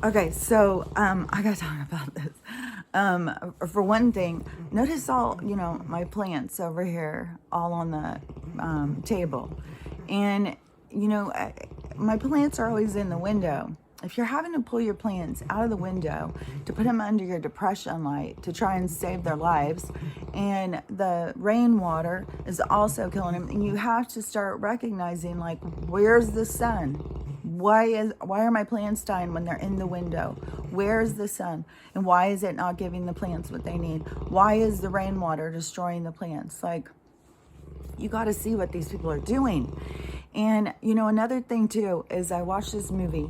Okay, so I gotta talk about this. For one thing, notice all my plants over here, all on the table, and you know I, my plants are always in the window. If you're having to pull your plants out of the window to put them under your depression light to try and save their lives, and the rainwater is also killing them, and you have to start recognizing, like, where's the sun? Why are my plants dying when they're in the window? Where is the sun? And why is it not giving the plants what they need? Why is the rainwater destroying the plants? Like, you got to see what these people are doing. And another thing too is I watched this movie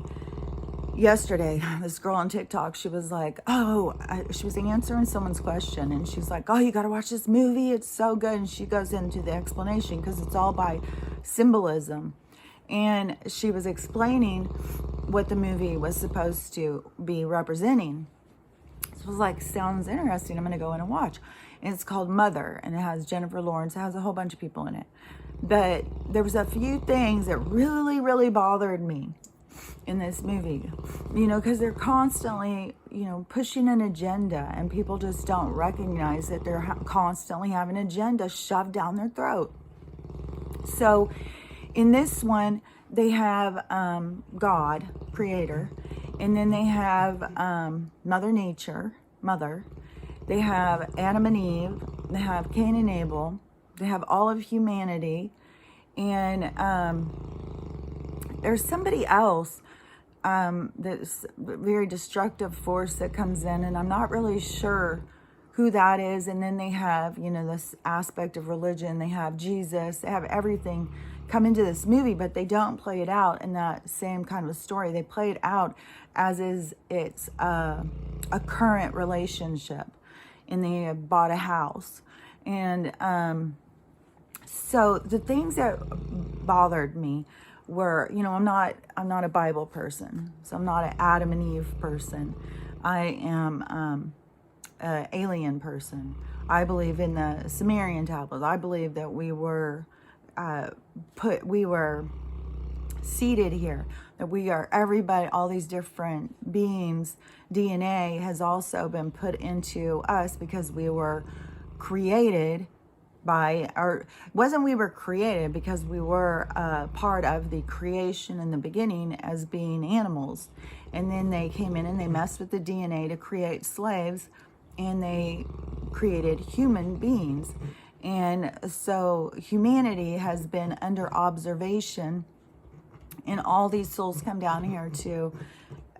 yesterday. This girl on TikTok, she was like, she was answering someone's question, and she's like, oh, you got to watch this movie, it's so good. And she goes into the explanation because it's all by symbolism. And she was explaining what the movie was supposed to be representing. So I was like, sounds interesting. I'm going to go in and watch. And it's called Mother, and it has Jennifer Lawrence. It has a whole bunch of people in it. But there was a few things that really, really bothered me in this movie, because they're constantly, pushing an agenda, and people just don't recognize that they're constantly having an agenda shoved down their throat. So in this one, they have God, creator, and then they have Mother Nature, mother. They have Adam and Eve. They have Cain and Abel. They have all of humanity. And there's somebody else that's a very destructive force that comes in, and I'm not really sure who that is. And then they have, this aspect of religion. They have Jesus. They have everything come into this movie, but they don't play it out in that same kind of a story. They play it out as is it's a current relationship, and they have bought a house. And so the things that bothered me were, I'm not a Bible person, so I'm not an Adam and Eve person. I am an alien person. I believe in the Sumerian tablets. I believe that we were seated here, that we are everybody, all these different beings. DNA has also been put into us because we were created by, or wasn't we were created because we were part of the creation in the beginning as being animals, and then they came in and they messed with the DNA to create slaves, and they created human beings. And so humanity has been under observation, and all these souls come down here to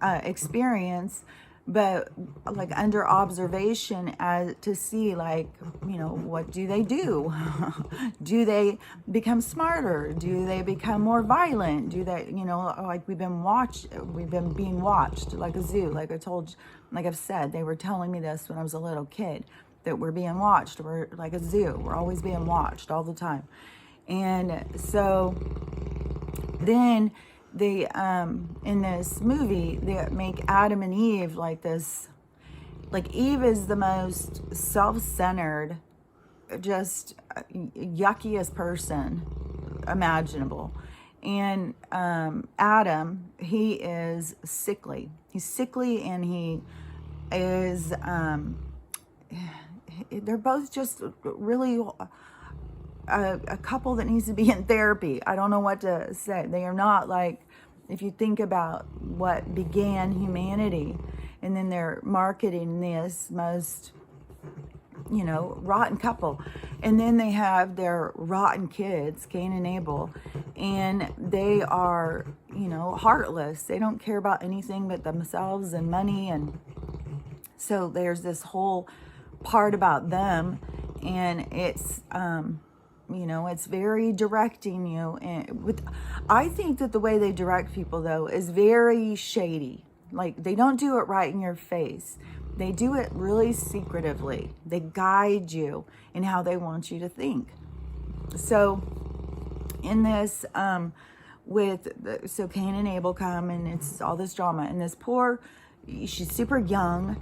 experience, but like under observation, as to see, like, what do they do? Do they become smarter? Do they become more violent? Do they, like, we've been being watched like a zoo. Like I've said, they were telling me this when I was a little kid, that we're being watched. We're like a zoo. We're always being watched all the time. And so then they, in this movie, they make Adam and Eve like this, like Eve is the most self-centered, just yuckiest person imaginable. And Adam, he is sickly. He's sickly, and he is, they're both just really a couple that needs to be in therapy. I don't know what to say. They are not like, if you think about what began humanity, and then they're marketing this most, rotten couple. And then they have their rotten kids, Cain and Abel, and they are, heartless. They don't care about anything but themselves and money. And so there's this whole part about them, and it's, it's very directing you. And I think that the way they direct people, though, is very shady. Like, they don't do it right in your face. They do it really secretively. They guide you in how they want you to think. So in this, so Cain and Abel come, and it's all this drama, and this she's super young,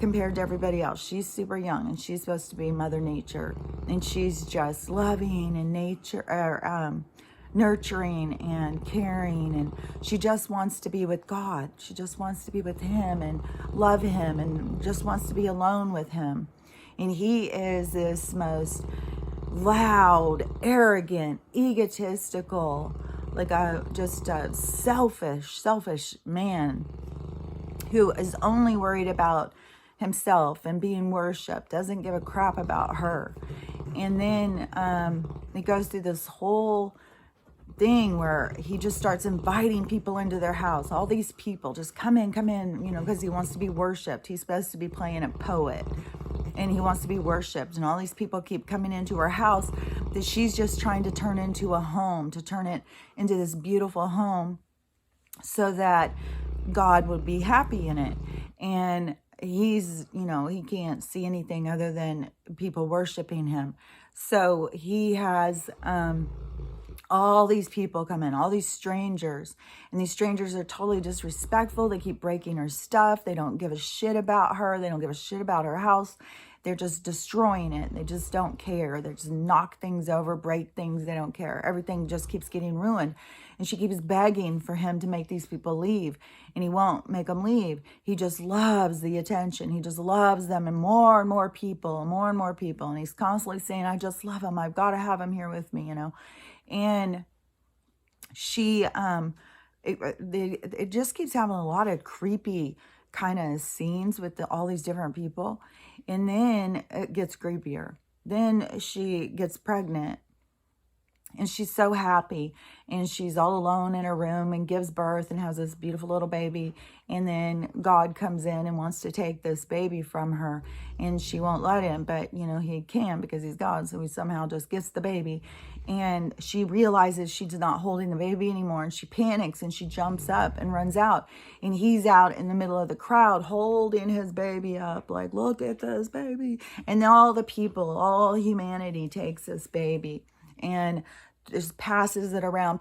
compared to everybody else. She's super young, and she's supposed to be Mother Nature, and she's just loving and nature, nurturing and caring, and she just wants to be with God. She just wants to be with him and love him and just wants to be alone with him. And he is this most loud, arrogant, egotistical, like a selfish man who is only worried about himself and being worshipped, doesn't give a crap about her. And then it goes through this whole thing where he just starts inviting people into their house. All these people just come in, because he wants to be worshipped. He's supposed to be playing a poet and he wants to be worshipped. And all these people keep coming into her house that she's just trying to turn into a home, to turn it into this beautiful home so that God would be happy in it. And he's, he can't see anything other than people worshiping him. So he has all these people come in, all these strangers, and these strangers are totally disrespectful. They keep breaking her stuff. They don't give a shit about her. They don't give a shit about her house. They're just destroying it. They just don't care. They just knock things over, break things. They don't care. Everything just keeps getting ruined. And she keeps begging for him to make these people leave. And he won't make them leave. He just loves the attention. He just loves them, and more people, and more people. And he's constantly saying, I just love him. I've got to have him here with me, And she, it just keeps having a lot of creepy kind of scenes with all these different people. And then it gets creepier. Then she gets pregnant. And she's so happy, and she's all alone in her room and gives birth and has this beautiful little baby. And then God comes in and wants to take this baby from her, and she won't let him, but he can because he's God. So he somehow just gets the baby, and she realizes she's not holding the baby anymore, and she panics and she jumps up and runs out, and he's out in the middle of the crowd holding his baby up like, look at this baby. And all the people, all humanity takes this baby and just passes it around,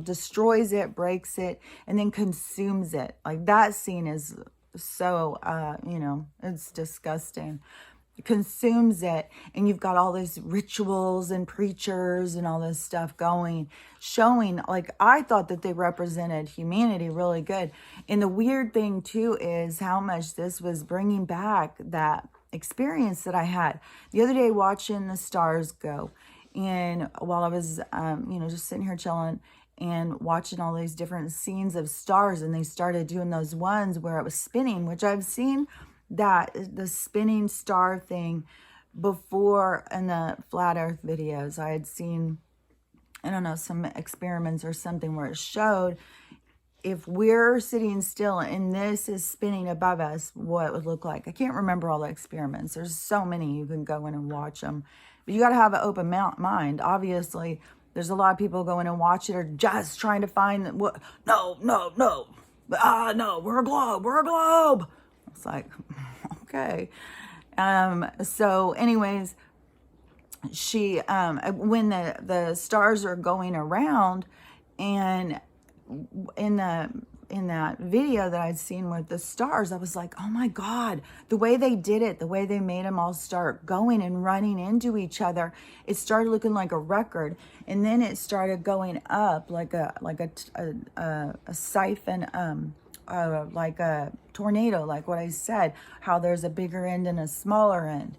destroys it, breaks it, and then consumes it. Like, that scene is so, it's disgusting. Consumes it, and you've got all these rituals and preachers and all this stuff going, showing, like, I thought that they represented humanity really good. And the weird thing too is how much this was bringing back that experience that I had the other day watching the stars go. And while I was, just sitting here chilling and watching all these different scenes of stars, and they started doing those ones where it was spinning, which I've seen the spinning star thing before in the flat earth videos. I had seen, I don't know, some experiments or something where it showed if we're sitting still and this is spinning above us, what it would look like. I can't remember all the experiments. There's so many, you can go in and watch them. But you got to have an open mind. Obviously, there's a lot of people going and watch it or just trying to find what. No. No, we're a globe. It's like, okay. So anyways, she, when the stars are going around, and in that video that I'd seen with the stars, I was like, oh my God, the way they did it, the way they made them all start going and running into each other, it started looking like a record. And then it started going up like a siphon, like a tornado, like what I said, how there's a bigger end and a smaller end.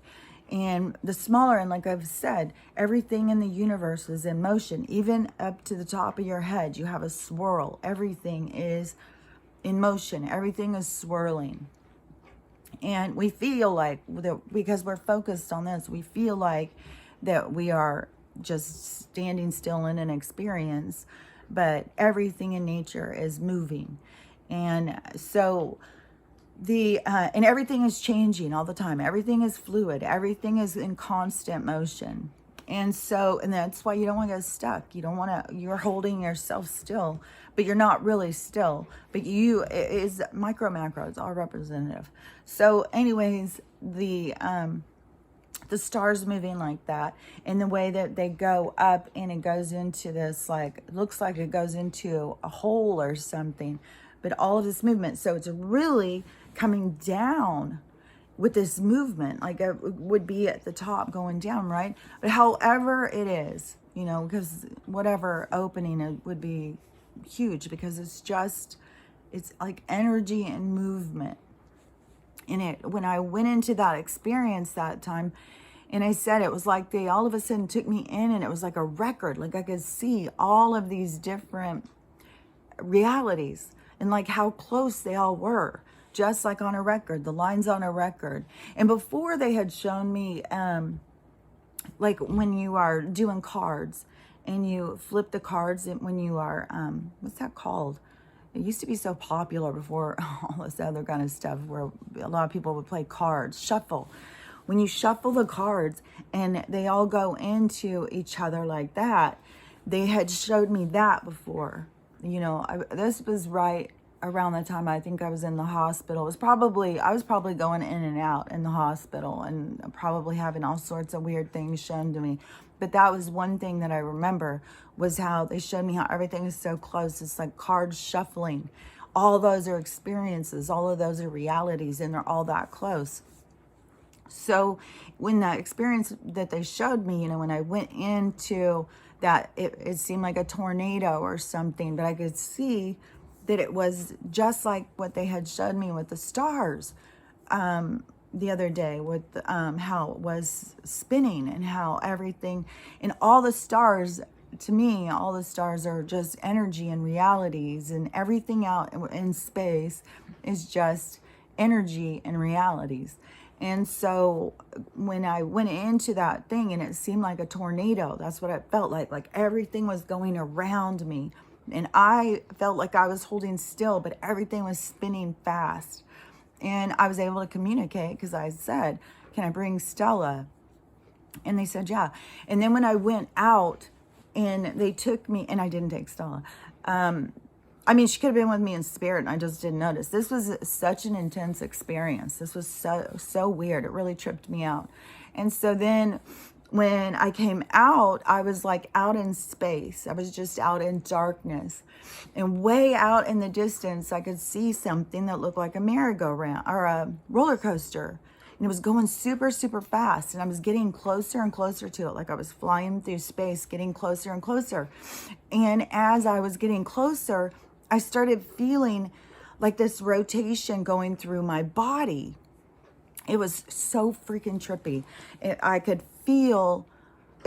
And the smaller end, like I've said, everything in the universe is in motion. Even up to the top of your head, you have a swirl. Everything is in motion. Everything is swirling. And we feel like, because we're focused on this, we feel like that we are just standing still in an experience. But everything in nature is moving. And so and everything is changing all the time. Everything is fluid. Everything is in constant motion. And that's why you don't want to get stuck. You're holding yourself still, but you're not really still. But micro, macro, it's all representative. So anyways, the stars moving like that, and the way that they go up, and it goes into this, like, it looks like it goes into a hole or something, but all of this movement. So it's really coming down with this movement, like it would be at the top going down, right? But however it is, you know, because whatever opening it would be huge, because it's like energy and movement in it. When I went into that experience that time, and I said it was like they all of a sudden took me in, and it was like a record. Like I could see all of these different realities and like how close they all were, just like on a record, the lines on a record. And before they had shown me, like when you are doing cards and you flip the cards, and when you are, what's that called? It used to be so popular before all this other kind of stuff where a lot of people would play cards, shuffle. When you shuffle the cards and they all go into each other like that, they had showed me that before. You know, this was right around the time I think I was in the hospital. I was probably going in and out in the hospital and probably having all sorts of weird things shown to me. But that was one thing that I remember, was how they showed me how everything is so close. It's like cards shuffling. All those are experiences. All of those are realities, and they're all that close. So when that experience that they showed me, you know, when I went into that, it seemed like a tornado or something, but I could see that it was just like what they had showed me with the stars the other day, with how it was spinning and how everything, and all the stars, to me, all the stars are just energy and realities, and everything out in space is just energy and realities. And so when I went into that thing and it seemed like a tornado, that's what it felt like everything was going around me. And I felt like I was holding still, but everything was spinning fast. And I was able to communicate because I said, can I bring Stella? And they said, yeah. And then when I went out and they took me, and I didn't take Stella. I mean, she could have been with me in spirit, and I just didn't notice. This was such an intense experience. This was so weird. It really tripped me out. And so then when I came out, I was like out in space. I was just out in darkness. And way out in the distance, I could see something that looked like a merry-go-round or a roller coaster. And it was going super, super fast. And I was getting closer and closer to it, like I was flying through space, getting closer and closer. And as I was getting closer, I started feeling like this rotation going through my body. It was so freaking trippy. It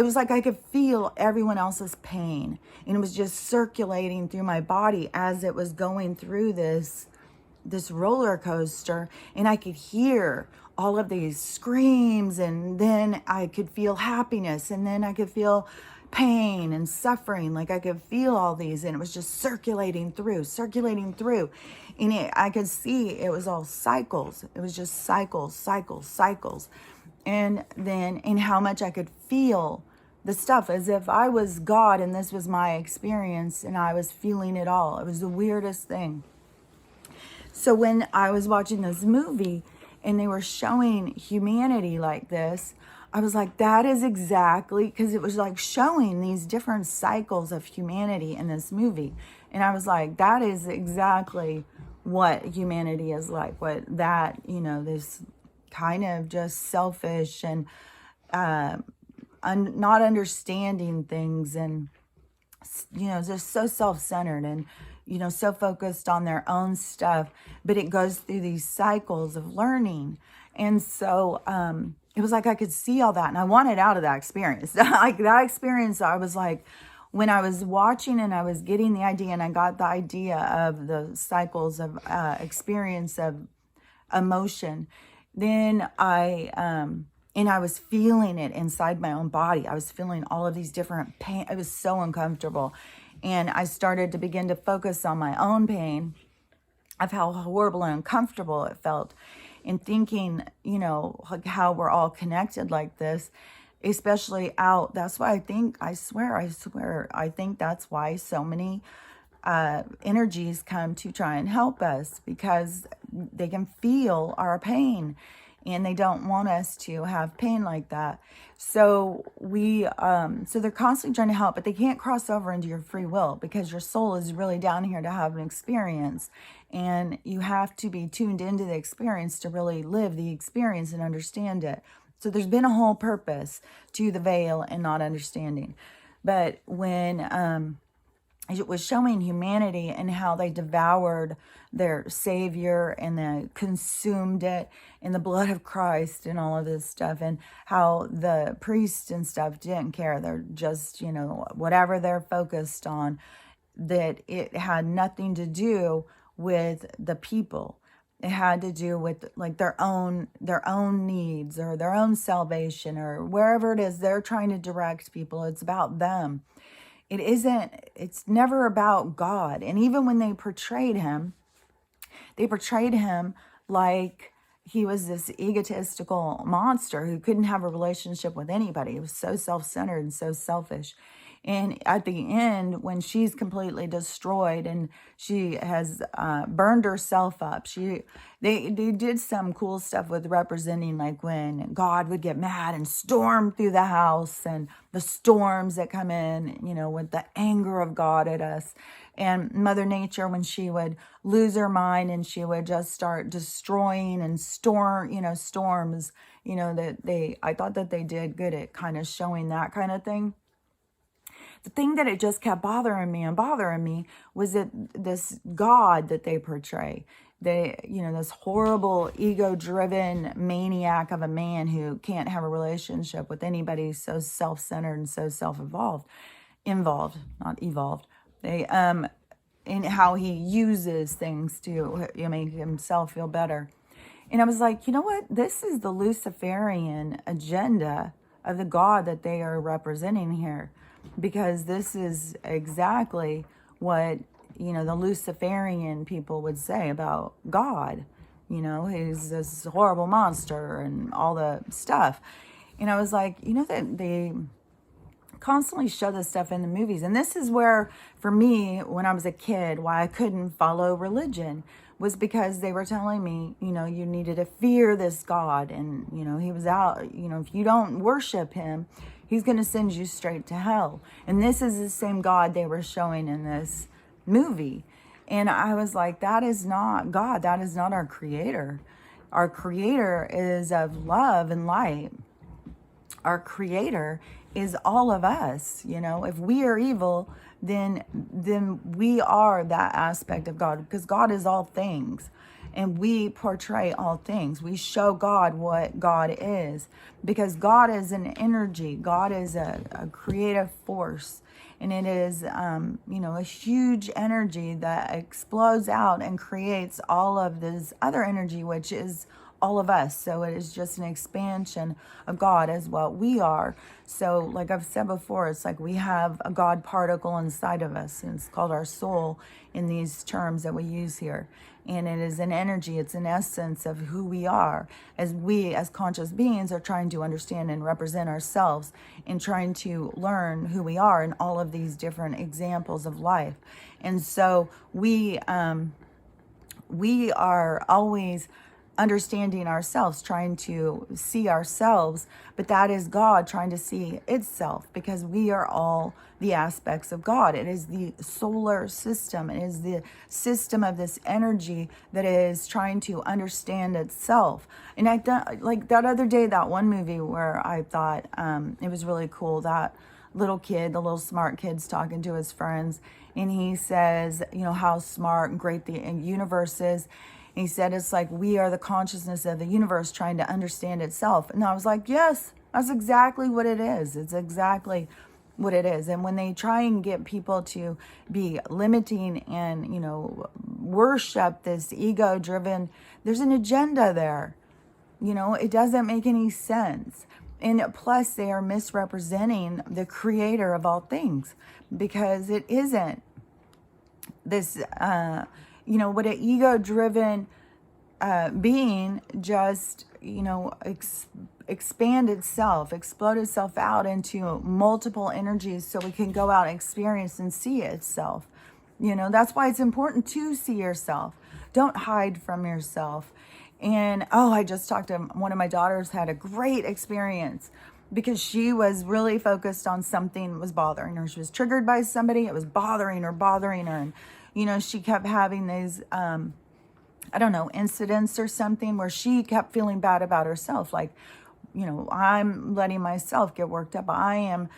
was like I could feel everyone else's pain. And it was just circulating through my body as it was going through this roller coaster. And I could hear all of these screams, and then I could feel happiness, and then I could feel pain and suffering. Like I could feel all these, and it was just circulating through. And I could see it was all cycles. It was just cycles. And then in how much I could feel the stuff as if I was God and this was my experience and I was feeling it all. It was the weirdest thing. So when I was watching this movie and they were showing humanity like this, I was like, that is exactly, because it was like showing these different cycles of humanity in this movie. And I was like, that is exactly what humanity is like. What that, you know, this kind of just selfish and not understanding things, and, you know, just so self-centered and, you know, so focused on their own stuff. But it goes through these cycles of learning. And so, it was like I could see all that, and I wanted out of that experience. Like that experience, I was like, when I was watching and I was getting the idea, and I got the idea of the cycles of experience of emotion, then I was feeling it inside my own body. I was feeling all of these different pain. It was so uncomfortable. And I started to begin to focus on my own pain, of how horrible and uncomfortable it felt. And thinking, you know, like how we're all connected like this, especially out. That's why I think that's why so many energies come to try and help us, because they can feel our pain and they don't want us to have pain like that. So so they're constantly trying to help, but they can't cross over into your free will, because your soul is really down here to have an experience. And you have to be tuned into the experience to really live the experience and understand it. So there's been a whole purpose to the veil and not understanding. But when it was showing humanity and how they devoured their savior and they consumed it in the blood of Christ and all of this stuff, and how the priests and stuff didn't care. They're just, whatever they're focused on, that it had nothing to do with the people. It had to do with like their own needs or their own salvation or wherever it is they're trying to direct people. It's about them. It's never about God. And even when they portrayed him like he was this egotistical monster who couldn't have a relationship with anybody. He was so self-centered and so selfish. And at the end, when she's completely destroyed and she has burned herself up, they did some cool stuff with representing like when God would get mad and storm through the house and the storms that come in, with the anger of God at us. And Mother Nature, when she would lose her mind and she would just start destroying and storms, I thought that they did good at kind of showing that kind of thing. The thing that it just kept bothering me was that this God that they portray, this horrible ego-driven maniac of a man who can't have a relationship with anybody, so self-centered and so not evolved. In how he uses things to make himself feel better. And I was like, you know what? This is the Luciferian agenda of the God that they are representing here. Because this is exactly what, the Luciferian people would say about God. He's this horrible monster and all the stuff. And I was like, that they constantly show this stuff in the movies. And this is where, for me, when I was a kid, why I couldn't follow religion was because they were telling me, you needed to fear this God. And, he was out, if you don't worship him, he's going to send you straight to hell. And this is the same God they were showing in this movie. And I was like, that is not God. That is not our creator. Our creator is of love and light. Our creator is all of us. If we are evil, then we are that aspect of God, because God is all things. And we portray all things. We show God what God is, because God is an energy. God is a creative force. And it is, a huge energy that explodes out and creates all of this other energy, which is all of us. So it is just an expansion of God as what we are. So like I've said before, it's like we have a God particle inside of us, and it's called our soul in these terms that we use here. And it is an energy, it's an essence of who we are, as we as conscious beings are trying to understand and represent ourselves and trying to learn who we are in all of these different examples of life. And so we are always understanding ourselves, trying to see ourselves, but that is God trying to see itself, because we are all the aspects of God. It is the solar system. It is the system of this energy that is trying to understand itself. And I thought, like that other day, that one movie where I thought it was really cool, that little kid, the little smart kid's talking to his friends, and he says, how smart and great the universe is. And he said, it's like we are the consciousness of the universe trying to understand itself. And I was like, yes, that's exactly what it is. It's exactly what it is. And when they try and get people to be limiting and, worship this ego-driven, there's an agenda there. It doesn't make any sense. And plus, they are misrepresenting the creator of all things, because it isn't this, what an ego-driven being just, expand itself, explode itself out into multiple energies so we can go out and experience and see itself. That's why it's important to see yourself. Don't hide from yourself. And, I just talked to one of my daughters, had a great experience because she was really focused on something that was bothering her. She was triggered by somebody. It was bothering her. And, she kept having these, incidents or something where she kept feeling bad about herself. Like, I'm letting myself get worked up. I am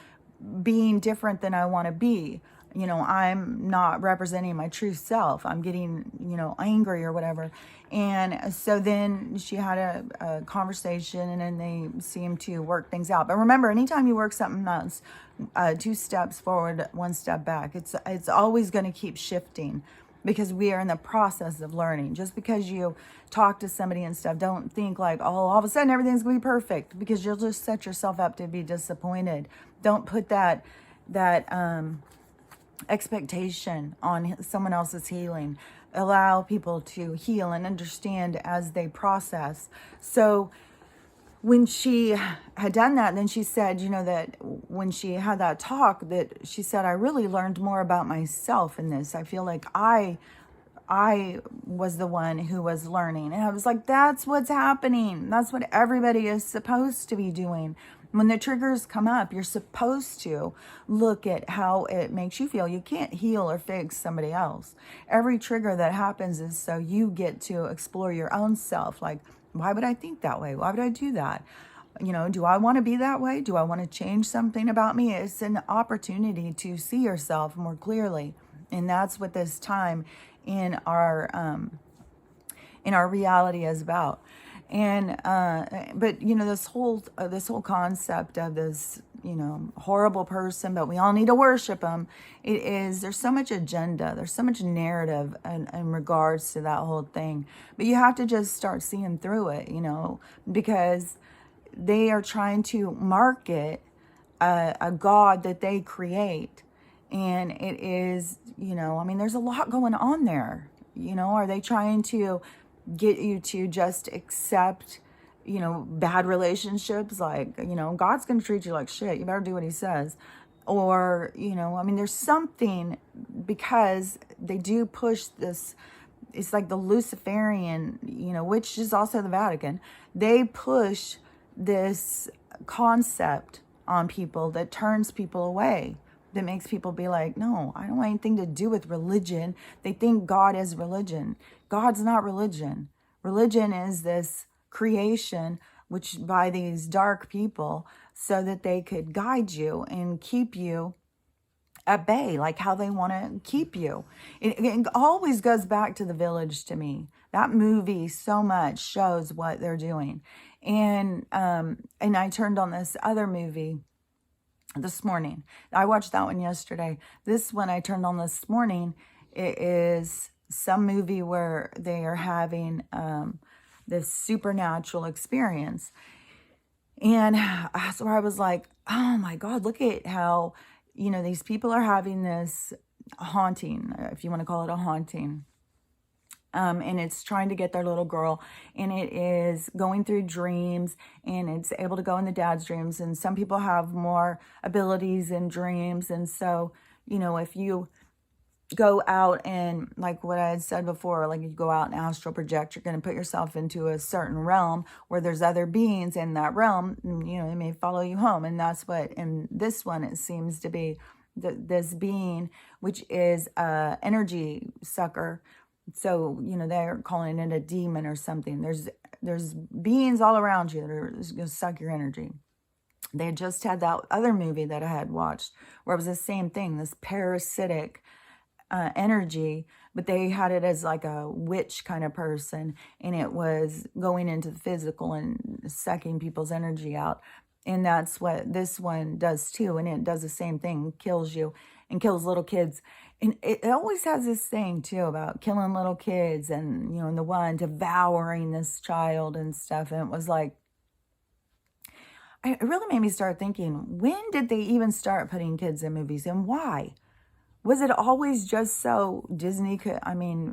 being different than I want to be. I'm not representing my true self. I'm getting, angry or whatever. And so then she had a conversation, and then they seemed to work things out. But remember, anytime you work something else, 2 steps forward, 1 step back, it's always going to keep shifting, because we are in the process of learning. Just because you talk to somebody and stuff, don't think like, oh, all of a sudden everything's going to be perfect, because you'll just set yourself up to be disappointed. Don't put that expectation on someone else's healing. Allow people to heal and understand as they process. So when she had done that, then she said, that when she had that talk, that she said, I really learned more about myself in this. I feel like I was the one who was learning. And I was like, that's what's happening. That's what everybody is supposed to be doing. When the triggers come up, you're supposed to look at how it makes you feel. You can't heal or fix somebody else. Every trigger that happens is so you get to explore your own self. Like, why would I think that way? Why would I do that? Do I want to be that way? Do I want to change something about me? It's an opportunity to see yourself more clearly. And that's what this time in our reality is about. And but this whole concept of this horrible person, but we all need to worship him. There's so much agenda, there's so much narrative in regards to that whole thing. But you have to just start seeing through it, because they are trying to market a God that they create, and it is there's a lot going on there. Are they trying to get you to just accept, bad relationships? Like, God's going to treat you like shit. You better do what he says. Or, there's something, because they do push this. It's like the Luciferian, which is also the Vatican. They push this concept on people that turns people away, that makes people be like, no, I don't want anything to do with religion. They think God is religion. God's not religion. Religion is this creation, which by these dark people, so that they could guide you and keep you at bay, like how they want to keep you. It always goes back to The Village to me. That movie so much shows what they're doing. And I turned on this other movie this morning. I watched that one yesterday. This one I turned on this morning. It is some movie where they are having this supernatural experience. And that's where I was like, oh my God, look at how, these people are having this haunting, if you want to call it a haunting. And it's trying to get their little girl, and it is going through dreams, and it's able to go in the dad's dreams. And some people have more abilities in dreams. And so, if you go out and, like what I had said before, like you go out and astral project, you're going to put yourself into a certain realm where there's other beings in that realm, and, they may follow you home. And that's what, in this one, it seems to be this being, which is a energy sucker. So, they're calling it a demon or something. There's beings all around you that are going to suck your energy. They just had that other movie that I had watched where it was the same thing, this parasitic energy, but they had it as like a witch kind of person, and it was going into the physical and sucking people's energy out. And that's what this one does too. And it does the same thing, kills you and kills little kids. And it always has this thing too about killing little kids, and, and the one devouring this child and stuff. And it was like, it really made me start thinking, when did they even start putting kids in movies, and why? Was it always just so Disney could,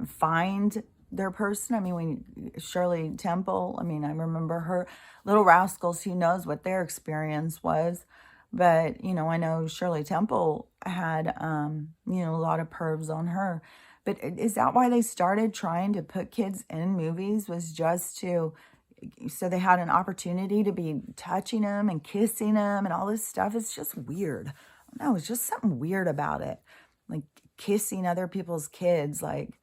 find their person? When Shirley Temple, I remember her, Little Rascals, who knows what their experience was. But, I know Shirley Temple had, a lot of pervs on her. But is that why they started trying to put kids in movies, was just so they had an opportunity to be touching them and kissing them and all this stuff? It's just weird. I don't know, it's just something weird about it. Like kissing other people's kids, like,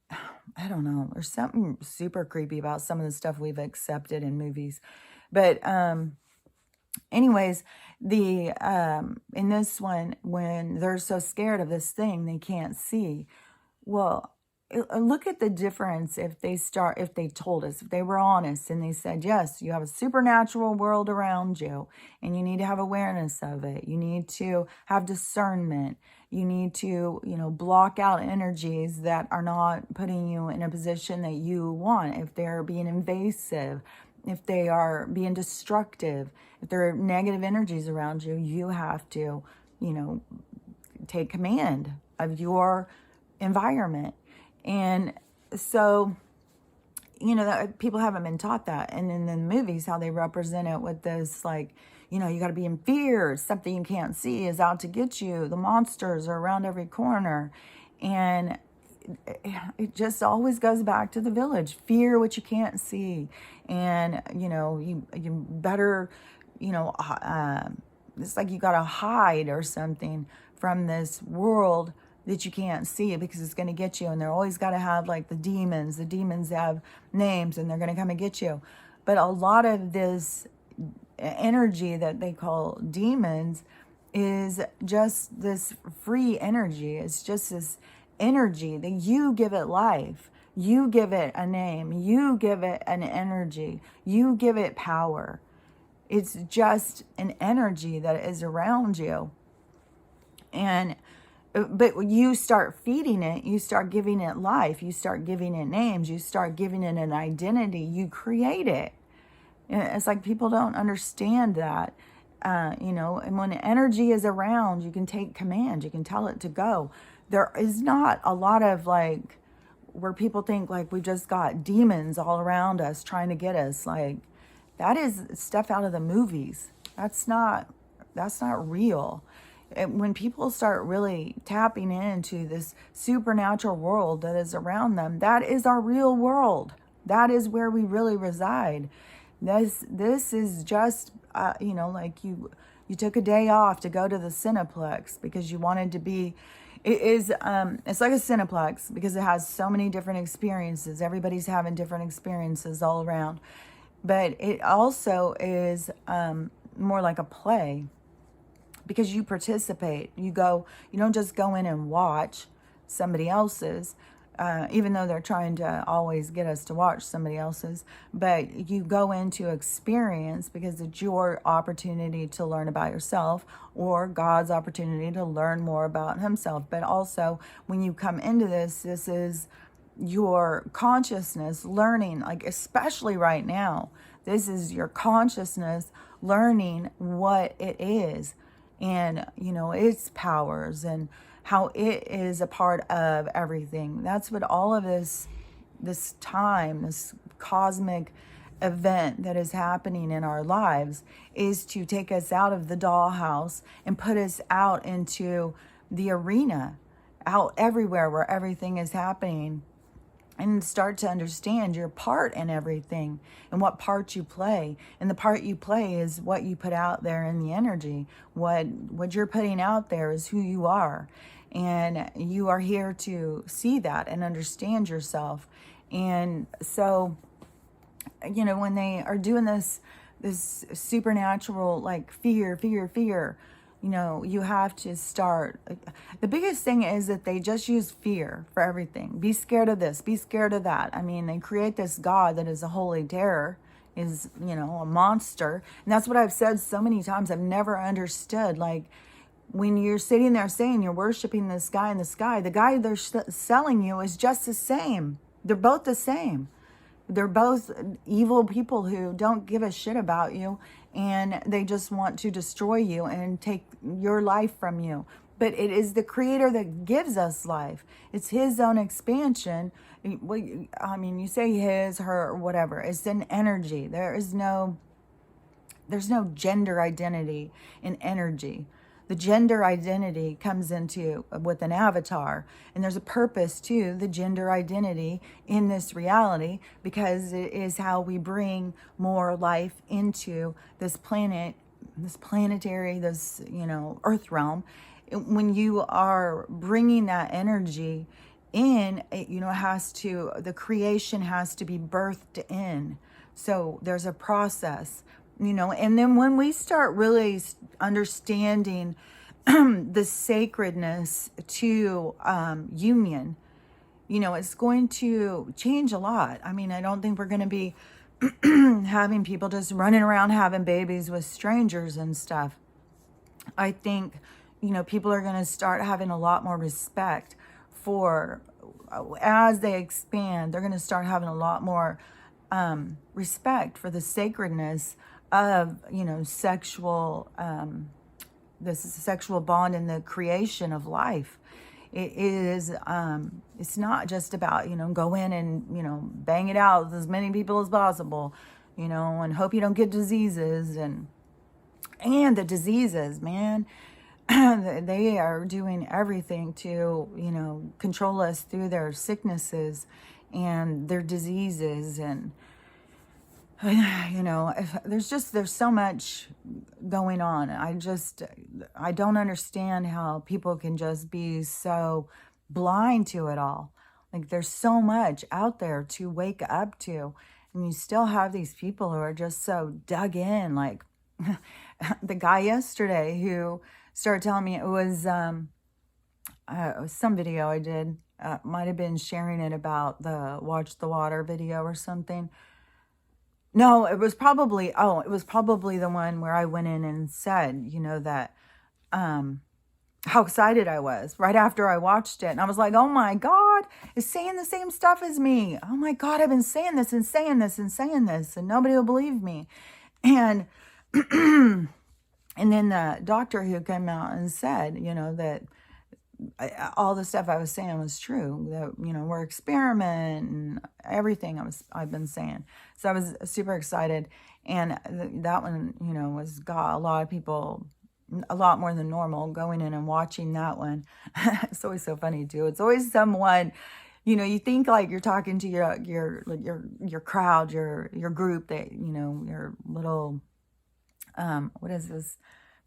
I don't know. There's something super creepy about some of the stuff we've accepted in movies. But Anyways, the in this one, when they're so scared of this thing they can't see, well, look at the difference if they told us, if they were honest and they said, yes, you have a supernatural world around you and you need to have awareness of it. You need to have discernment. You need to, block out energies that are not putting you in a position that you want. If they're being invasive, if they are being destructive, if there are negative energies around you, you have to, take command of your environment. And so, that people haven't been taught that. And in the movies, how they represent it with this, like, you got to be in fear. Something you can't see is out to get you. The monsters are around every corner. And it just always goes back to the village. Fear what you can't see. And, you better, it's like you got to hide or something from this world that you can't see because it's going to get you. And they're always got to have like the demons. The demons have names and they're going to come and get you. But a lot of this energy that they call demons is just this free energy. It's just this energy that you give it life. You give it a name. You give it an energy. You give it power. It's just an energy that is around you. But when you start feeding it, you start giving it life, you start giving it names, you start giving it an identity, you create it. And it's like people don't understand that, and when energy is around, you can take command, you can tell it to go. There is not a lot of like, where people think like we just got demons all around us trying to get us. Like, that is stuff out of the movies. That's not real. When people start really tapping into this supernatural world that is around them, that is our real world. That is where we really reside. This is just, like you took a day off to go to the Cineplex because you wanted to be. It's like a Cineplex because it has so many different experiences. Everybody's having different experiences all around. But it also is more like a play. Because you participate, you don't just go in and watch somebody else's, even though they're trying to always get us to watch somebody else's, but you go into experience because it's your opportunity to learn about yourself or God's opportunity to learn more about himself. But also when you come into this is your consciousness learning, like especially right now, this is your consciousness learning what it is. And, its powers and how it is a part of everything. That's what all of this time, this cosmic event that is happening in our lives is to take us out of the dollhouse and put us out into the arena, out everywhere where everything is happening. And start to understand your part in everything and what part you play. And the part you play is what you put out there in the energy. What you're putting out there is who you are. And you are here to see that and understand yourself. And so, when they are doing this supernatural, like fear, you have to start. The biggest thing is that they just use fear for everything. Be scared of this, be scared of that. I mean, they create this God that is a holy terror, is, a monster. And that's what I've said so many times. I've never understood, like, when you're sitting there saying you're worshiping this guy in the sky, the guy they're selling you is just the same. They're both the same. They're both evil people who don't give a shit about you, and they just want to destroy you and take your life from you. But it is the Creator that gives us life. It's his own expansion. You say his, her, or whatever. It's an energy. There's no gender identity in energy. The gender identity comes into with an avatar, and there's a purpose to the gender identity in this reality because it is how we bring more life into this planet, this planetary, this, earth realm. When you are bringing that energy in, the creation has to be birthed in. So there's a process. And then when we start really understanding the sacredness to union, it's going to change a lot. I mean, I don't think we're going to be having people just running around having babies with strangers and stuff. I think, people are going to start having a lot more respect for, as they expand, they're going to start having a lot more respect for the sacredness of, sexual, this is a sexual bond in the creation of life. It is, it's not just about, go in and, bang it out with as many people as possible, and hope you don't get diseases and the diseases, man, they are doing everything to, control us through their sicknesses and their diseases. And, there's so much going on. I don't understand how people can just be so blind to it all. Like, there's so much out there to wake up to. And you still have these people who are just so dug in, like the guy yesterday who started telling me it was some video I did, might have been sharing it about the Watch the Water video or something. No, it was probably the one where I went in and said, that how excited I was right after I watched it. And I was like, oh my God, it's saying the same stuff as me. Oh my God, I've been saying this and saying this and saying this, and nobody will believe me. And and then the doctor who came out and said, that all the stuff I was saying was true, that, we're experimenting and everything I've been saying. So I was super excited. And that one, got a lot of people, a lot more than normal, going in and watching that one. It's always so funny too. It's always someone, you think like you're talking to your crowd, your group, that, your little, what is this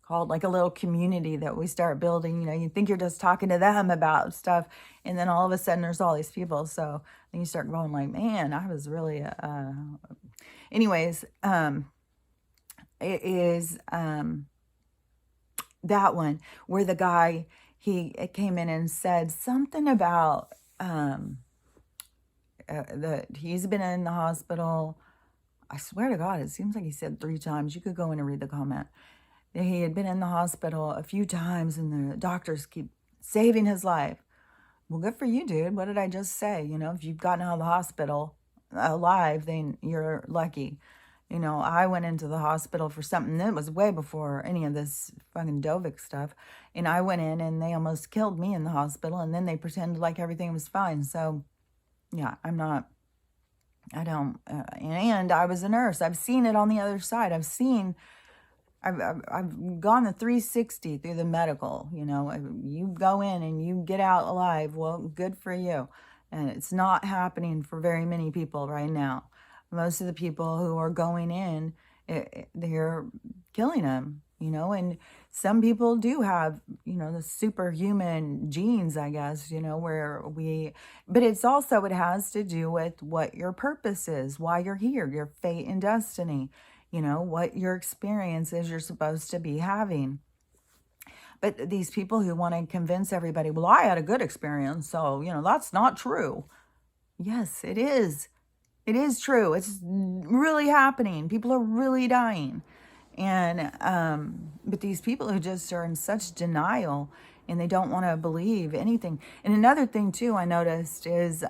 called, like a little community that we start building. You think you're just talking to them about stuff, and then all of a sudden there's all these people. So then you start going like, man, I was really anyways, it is that one where the guy, he came in and said something about that he's been in the hospital. I swear to God, it seems like he said 3 times. You could go in and read the comment. He had been in the hospital a few times and the doctors keep saving his life. Well, good for you, dude. What did I just say? If you've gotten out of the hospital alive, then you're lucky. I went into the hospital for something that was way before any of this fucking Dovik stuff. And I went in and they almost killed me in the hospital, and then they pretended like everything was fine. So, yeah, and I was a nurse. I've seen it on the other side. I've gone the 360 through the medical. You go in and you get out alive. Well, good for you. And it's not happening for very many people right now. Most of the people who are going in, they're killing them, and some people do have, the superhuman genes, I guess, but it has to do with what your purpose is, why you're here, your fate and destiny, what your experience is you're supposed to be having. But these people who want to convince everybody, well, I had a good experience, so, that's not true. Yes, it is. It is true. It's really happening. People are really dying. And, but these people who just are in such denial and they don't want to believe anything. And another thing too, I noticed is,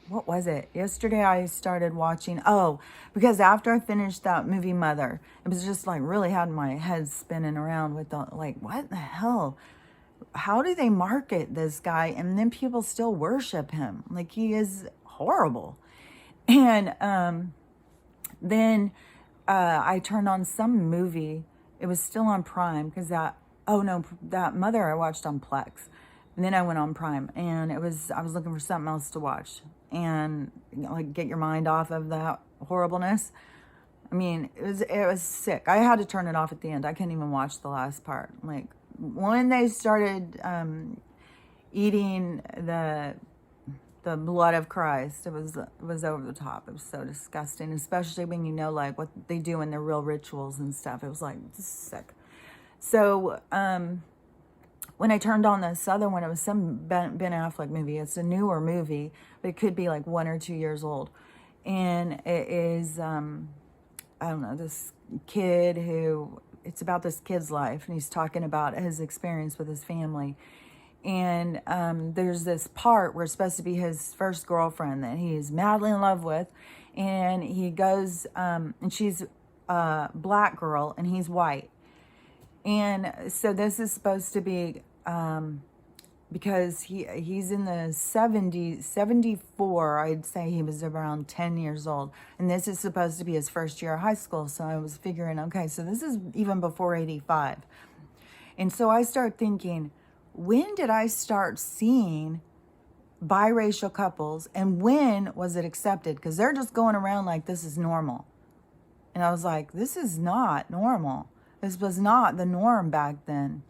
what was it? Yesterday I started watching, because after I finished that movie Mother, it was just like really had my head spinning around with what the hell? How do they market this guy? And then people still worship him. Like, he is horrible. And then I turned on some movie. It was still on Prime because that Mother I watched on Plex. And then I went on Prime, and I was looking for something else to watch and get your mind off of that horribleness. I mean, it was sick. I had to turn it off at the end. I couldn't even watch the last part. Like, when they started eating the the blood of Christ. It was over the top. It was so disgusting, especially when you know like what they do in their real rituals and stuff. It was like, this is sick. So when I turned on this other one, it was some Ben Affleck movie. It's a newer movie, but it could be like 1 or 2 years old. And it is, I don't know, this kid who, it's about this kid's life. And he's talking about his experience with his family. And there's this part where it's supposed to be his first girlfriend that he's madly in love with. And he goes, and she's a black girl and he's white. And so this is supposed to be because he's in the 70s, 74, I'd say he was around 10 years old. And this is supposed to be his first year of high school. So I was figuring, okay, so this is even before 85. And so I start thinking, when did I start seeing biracial couples and when was it accepted? Because they're just going around like this is normal. And I was like, this is not normal. This was not the norm back then.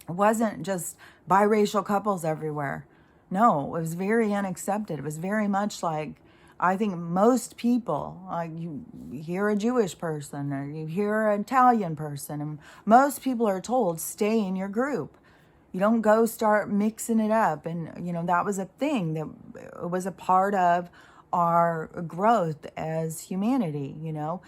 It wasn't just biracial couples everywhere. No, it was very unaccepted. It was very much like, I think most people, like you hear a Jewish person or you hear an Italian person, and most people are told, stay in your group. You don't go start mixing it up. And, you know, that was a thing that it was a part of our growth as humanity, you know,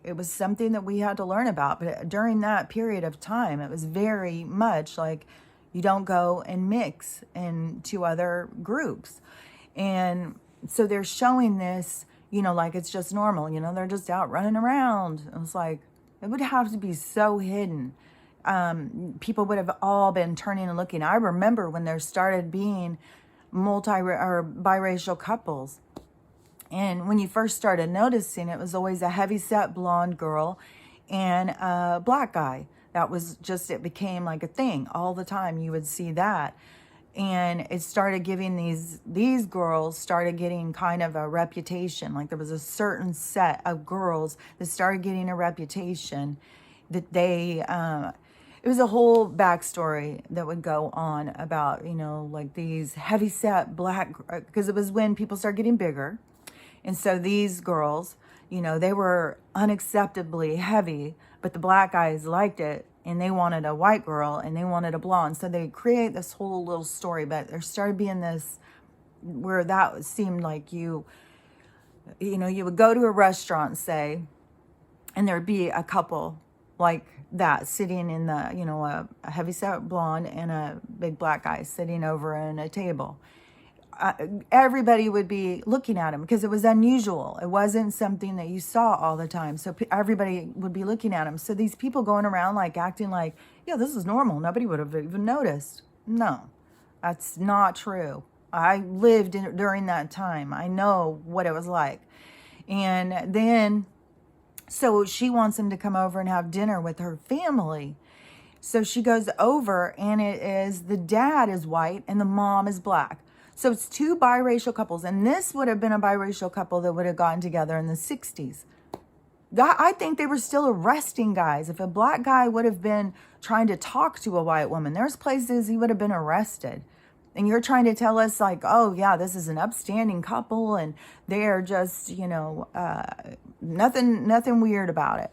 it was something that we had to learn about. But during that period of time, it was very much like you don't go and mix into other groups. And so they're showing this, you know, like it's just normal, you know, they're just out running around. It was like, it would have to be so hidden. People would have all been turning and looking. I remember when there started being biracial couples. And when you first started noticing, it was always a heavyset blonde girl and a black guy. That was just, it became like a thing all the time. You would see that. And it started giving these girls started getting kind of a reputation. Like there was a certain set of girls that started getting a reputation that they, it was a whole backstory that would go on about, you know, like these heavyset black, because it was when people started getting bigger. And so these girls, you know, they were unacceptably heavy, but the black guys liked it and they wanted a white girl and they wanted a blonde. So they create this whole little story, but there started being this where that seemed like you know, you would go to a restaurant, say, and there'd be a couple like that sitting in the, you know, a heavyset blonde and a big black guy sitting over in a table. Everybody would be looking at him because it was unusual. It wasn't something that you saw all the time. So everybody would be looking at him. So these people going around like acting like, yeah, this is normal. Nobody would have even noticed. No, that's not true. I lived during that time. I know what it was like. And then, so she wants him to come over and have dinner with her family. So she goes over and it is, the dad is white and the mom is black. So it's two biracial couples. And this would have been a biracial couple that would have gotten together in the 60s. I think they were still arresting guys. If a black guy would have been trying to talk to a white woman, there's places he would have been arrested. And you're trying to tell us like, oh yeah, this is an upstanding couple and they are just, you know, nothing weird about it.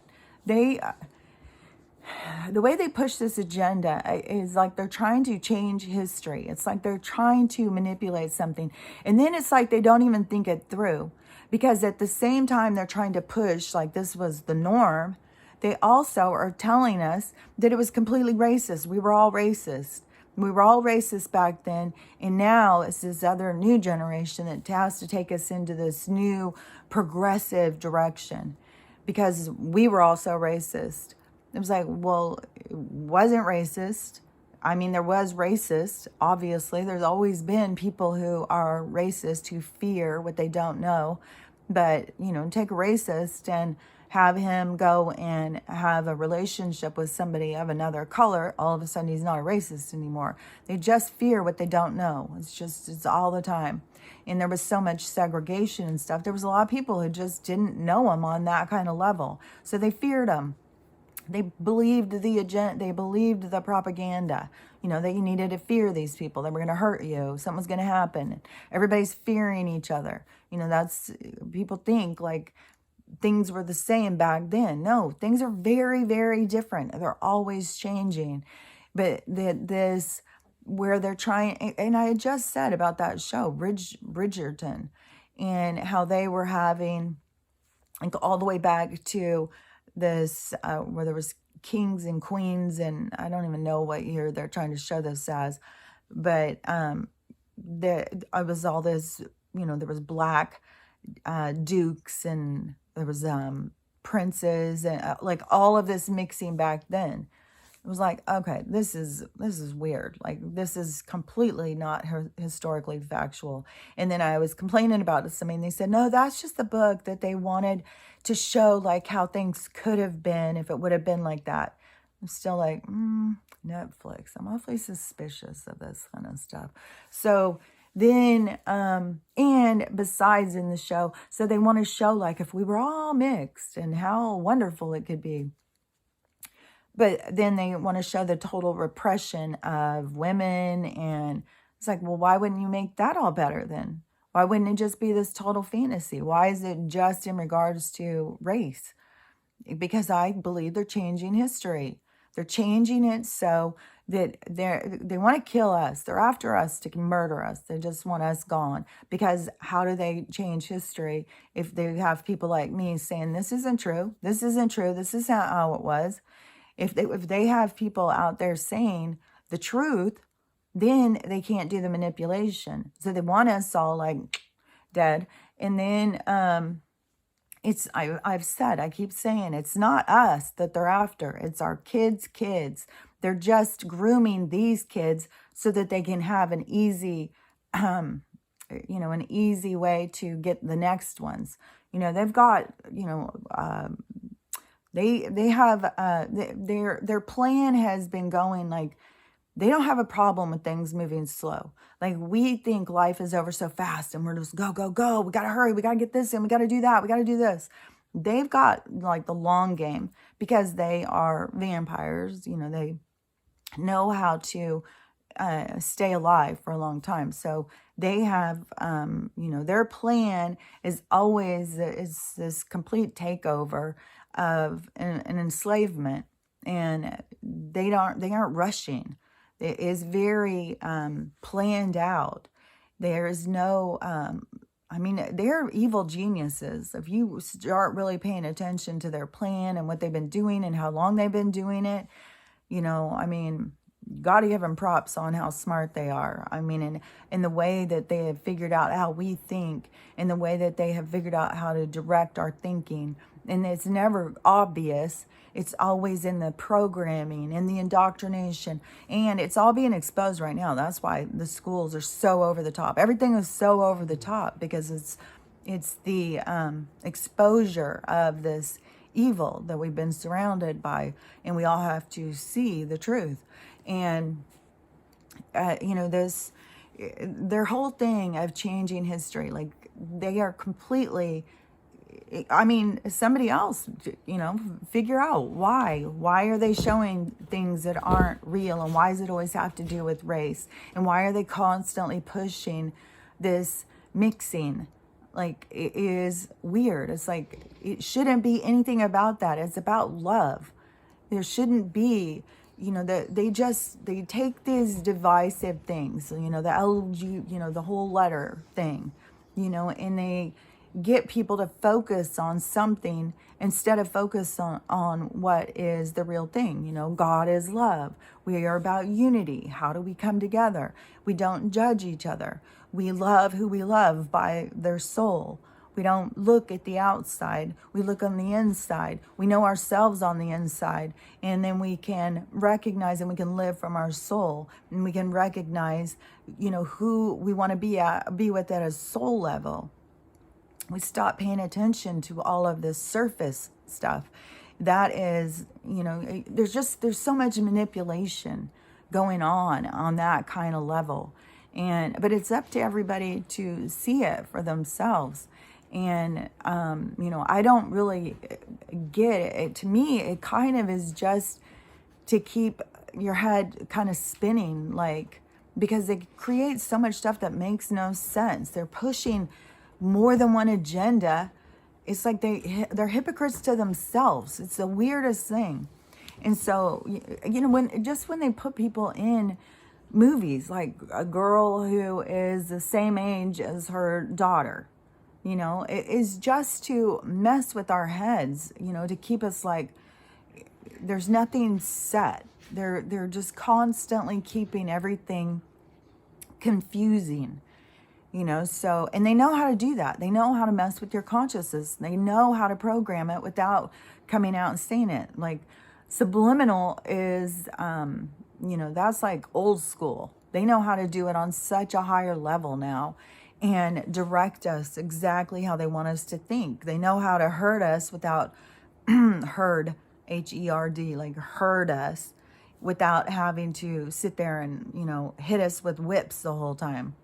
The way they push this agenda is like they're trying to change history. It's like they're trying to manipulate something. And then it's like they don't even think it through. Because at the same time they're trying to push like this was the norm, they also are telling us that it was completely racist. We were all racist. We were all racist back then. And now it's this other new generation that has to take us into this new progressive direction. Because we were also racist. It was like, well, it wasn't racist. I mean, there was racist, obviously. There's always been people who are racist who fear what they don't know. But, you know, take a racist and have him go and have a relationship with somebody of another color, all of a sudden he's not a racist anymore. They just fear what they don't know. It's all the time. And there was so much segregation and stuff. There was a lot of people who just didn't know him on that kind of level. So they feared him. They believed the agenda, they believed the propaganda, that you needed to fear these people, they were going to hurt you, something was going to happen. Everybody's fearing each other. That's, people think like things were the same back then. No, things are very, very different. They're always changing. But this, where they're trying, and I had just said about that show, Bridgerton, and how they were having, like, all the way back to this, where there was kings and queens, and I don't even know what year they're trying to show this as, but I was all this, there was black dukes, and there was princes, and like all of this mixing back then. It was like, okay, this is weird. Like, this is completely not historically factual. And then I was complaining about it. They said, no, that's just the book that they wanted to show, like, how things could have been if it would have been like that. I'm still like, Netflix. I'm awfully suspicious of this kind of stuff. So then, and besides in the show, so they want to show, like, if we were all mixed and how wonderful it could be. But then they want to show the total repression of women. And it's like, well, why wouldn't you make that all better then? Why wouldn't it just be this total fantasy? Why is it just in regards to race? Because I believe they're changing history. They're changing it so that they want to kill us. They're after us to murder us. They just want us gone. Because how do they change history if they have people like me saying, this isn't true, this isn't true, this is not how it was? If they have people out there saying the truth, then they can't do the manipulation. So they want us all like dead. And then I keep saying, it's not us that they're after. It's our kids' kids. They're just grooming these kids so that they can have an easy, an easy way to get the next ones. They've got, they have, their plan has been going, like, they don't have a problem with things moving slow. Like, we think life is over so fast and we're just go, go, go. We got to hurry. We got to get this in. We got to do that. We got to do this. They've got like the long game because they are vampires. They know how to stay alive for a long time. So they have, their plan is always is this complete takeover of an enslavement, and they aren't rushing. It is very planned out. There is no, they're evil geniuses. If you start really paying attention to their plan and what they've been doing and how long they've been doing it, got to give them props on how smart they are. In the way that they have figured out how we think, in the way that they have figured out how to direct our thinking. And it's never obvious. It's always in the programming, in the indoctrination, and it's all being exposed right now. That's why the schools are so over the top. Everything is so over the top because it's the exposure of this evil that we've been surrounded by, and we all have to see the truth. And their whole thing of changing history, like, they are completely, somebody else, figure out why are they showing things that aren't real, and why does it always have to do with race, and why are they constantly pushing this mixing? Like, it is weird. It's like, it shouldn't be anything about that. It's about love. There shouldn't be, they take these divisive things, the LG, the whole letter thing, and they get people to focus on something instead of focus on what is the real thing. God is love. We are about unity. How do we come together? We don't judge each other. We love who we love by their soul. We don't look at the outside. We look on the inside. We know ourselves on the inside. And then we can recognize and we can live from our soul. And we can recognize, who we want to be with at a soul level. We stop paying attention to all of this surface stuff. That is, there's so much manipulation going on that kind of level. But it's up to everybody to see it for themselves. And, I don't really get it. To me, it kind of is just to keep your head kind of spinning, like, because they create so much stuff that makes no sense. They're pushing more than one agenda. It's like they're hypocrites to themselves. It's the weirdest thing. And so, when they put people in movies, like a girl who is the same age as her daughter, it is just to mess with our heads, to keep us like, there's nothing set. They're just constantly keeping everything confusing, so, and they know how to do that. They know how to mess with your consciousness. They know how to program it without coming out and saying it. Like, subliminal is, that's like old school. They know how to do it on such a higher level now and direct us exactly how they want us to think. They know how to hurt us without herd, Herd, like hurt us without having to sit there and, hit us with whips the whole time.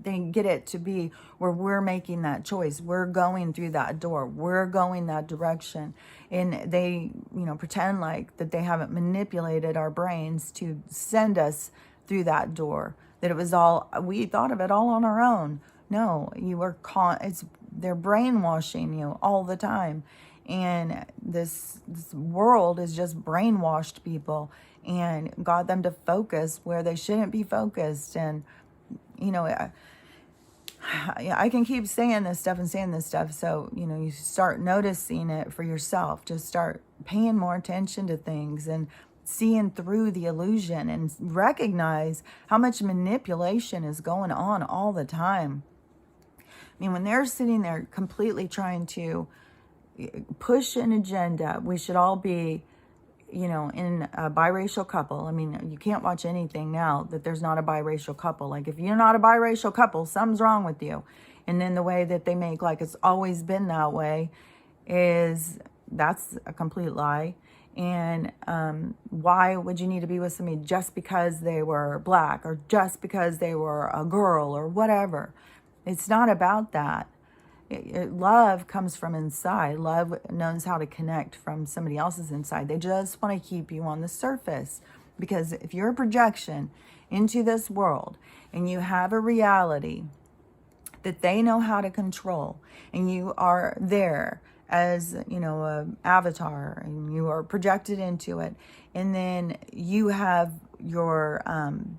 They get it to be where we're making that choice. We're going through that door. We're going that direction. And they, pretend like that they haven't manipulated our brains to send us through that door. That it was all, we thought of it all on our own. No, they're brainwashing you all the time. And this world is just brainwashed people and got them to focus where they shouldn't be focused. And, I can keep saying this stuff. So, you start noticing it for yourself. Just start paying more attention to things and seeing through the illusion and recognize how much manipulation is going on all the time. I mean, when they're sitting there completely trying to push an agenda, we should all be, in a biracial couple. I mean, you can't watch anything now that there's not a biracial couple. Like, if you're not a biracial couple, something's wrong with you. And then the way that they make like it's always been that way that's a complete lie. And why would you need to be with somebody just because they were black or just because they were a girl or whatever? It's not about that. Love comes from inside. Love knows how to connect from somebody else's inside. They just want to keep you on the surface. Because if you're a projection into this world and you have a reality that they know how to control, and you are there as, an avatar, and you are projected into it, and then you have your